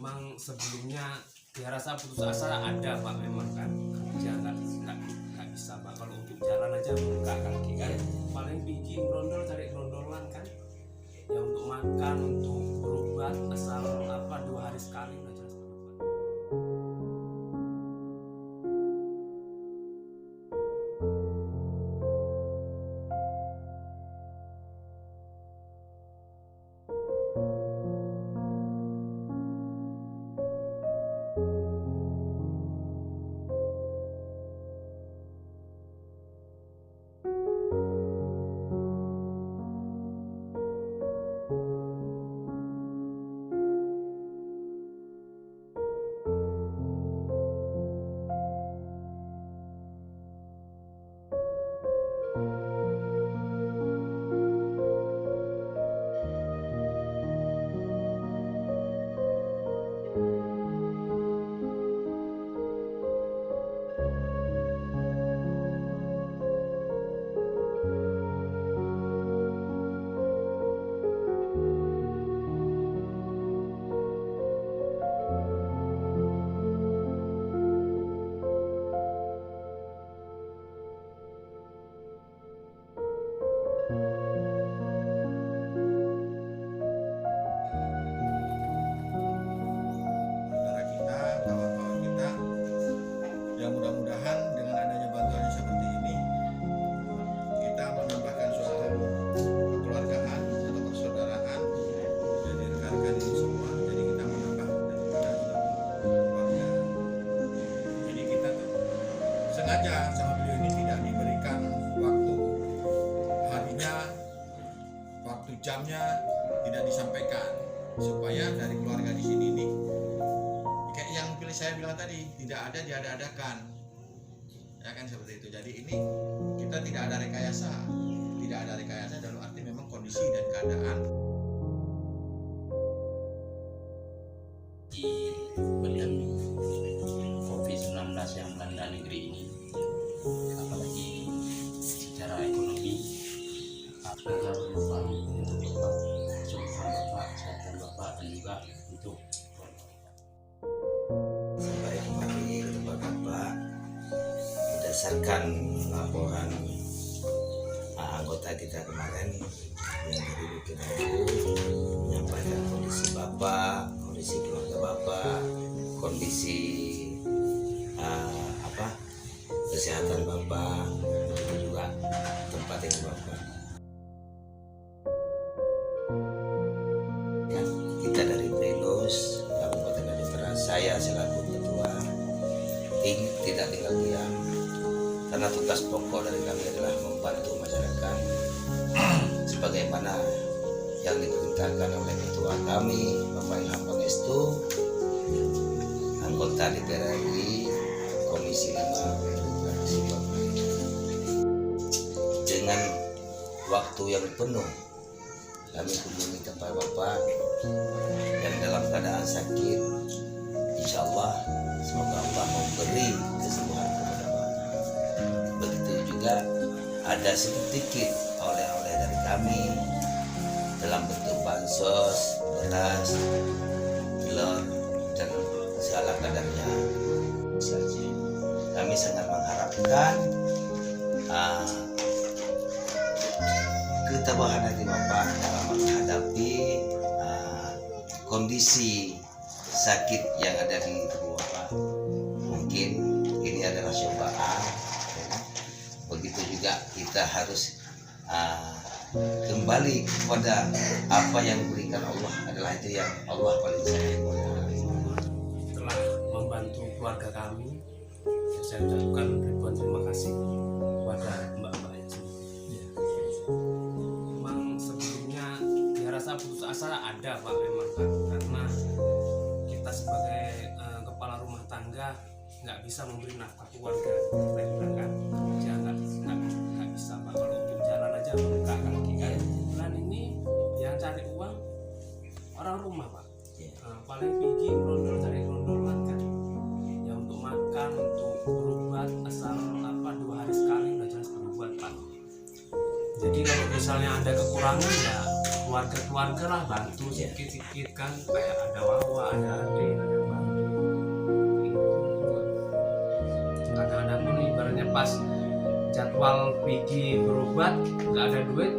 memang sebelumnya dia rasa putus asa ada Pak, memang kan kerja nggak bisa Pak, kalau untuk jalan aja buka kaki kan paling bikin grondol, cari grondolan kan ya, untuk makan, untuk berobat asal 2 hari sekali udah jelas berobat. Saudara kita, kawan-kawan kita, yang mudah-mudahan dengan adanya bantuan seperti ini kita menambahkan suatu kekeluargaan atau persaudaraan dari rekan-rekan ini semua. Jadi kita menambah daripada suatu keluarga. Jadi kita tuh sengaja sama beliau ini tidak diberikan waktu harinya, waktu jamnya tidak disampaikan, supaya dari keluarga di sini nih kayak yang saya bilang tadi, tidak ada diada-adakan ya kan, seperti itu. Jadi ini kita tidak ada rekayasa dalam arti memang kondisi dan keadaan. Di pandemi COVID-19 yang melanda negeri ini, apalagi secara ekonomi, agar Bapak untuk Bapak, kesembuhan Bapak, kesehatan Bapak, dan juga untuk sampai kembali ke tempat Bapak berdasarkan laporan anggota kita kemarin yang dari Bukit Abu menyampaikan kondisi Bapak, kondisi keluarga Bapak, kondisi kesehatan Bapak, begitu juga tempat yang Bapak. Ya, kita dari Brinus Kabupaten Madura, saya selaku ketua tidak tinggal diam, karena tugas pokok dari kami adalah membantu masyarakat sebagaimana yang diperintahkan oleh ketua kami Bapak Ilham Pangestu, anggota DPR RI Komisi 5 dengan waktu yang penuh kami kunjungi tempat Bapak yang dalam keadaan sakit. Insya Allah semoga Allah memberi kesembuhan kepada Bapak. Begitu juga ada sedikit oleh-oleh dari kami dalam bentuk bansos, beras, telur, dan segala kadarnya. Kami sangat mengharapkan ketabahan hati Bapak dalam menghadapi kondisi sakit yang ada di tubuh Bapak. Mungkin ini adalah cobaan, ya. Begitu juga kita harus kembali kepada apa yang diberikan Allah, adalah itu yang Allah paling sayang. Telah membantu keluarga kami, saya ucapkan ribuan terima kasih kepada mbak-mbak yang semua. Memang sebelumnya dia rasa putus asa ada Pak, memang kan, karena kita sebagai kepala rumah tangga nggak bisa memberi nafkah keluarga. Kita bilang kan kerja nggak bisa Pak, kalau untuk jalan aja buka kaki kan. Bulan ini yang cari uang orang rumah Pak, paling bikin grondol, cari grondolan kan ya, untuk makan, untuk berobat asal 2 hari sekali udah jelas berobat Pak. Jadi kalau misalnya ada kekurangan ya keluarga lah bantu sedikit-sedikit kan, kayak ada Wawa, ada Ade, pergi berobat nggak ada duit